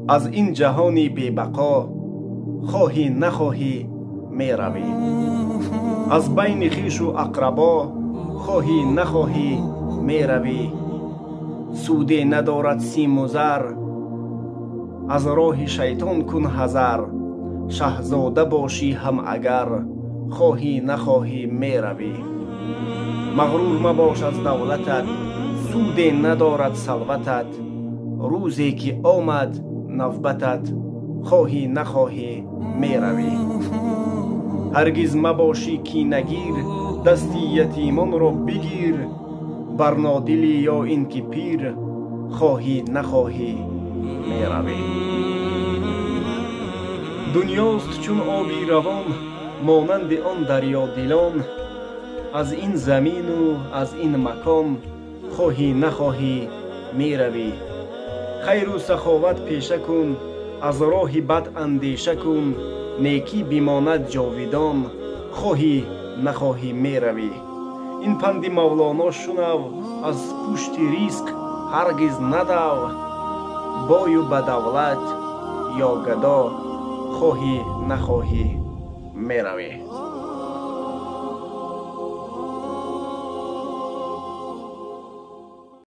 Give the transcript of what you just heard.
از این جهانی بی بقا خواهی نخواهی می روی. از بین خویش و اقربا خواهی نخواهی می روی. سودی ندارد سیم و زر، از راه شیطان کن حذر. شهزاده باشی هم اگر خواهی نخواهی می روی. مغرور مباش از دولتت، سودی ندارد ثروتت. روزی که آمد نوبتت خواهی نخواهی می روی. هرگز مباشی کینه‌گیر، دستی یتیمان را بگیر. بر نادلی یا این که پیر خواهی نخواهی می روی. دنیاست چون آبی روان، مانند آن دریا دلان. از این زمین و از این مکان خواهی نخواهی می روی. خیر و سخاوت پیشه کن، از راه بد اندیشه کن. نیکی بماند جاویدان خواهی نخواهی می روی. این پند مولانا شنو، از پشت ریزق هرگز ندو. بای و بدولت یا گدا خواهی نخواهی می روی.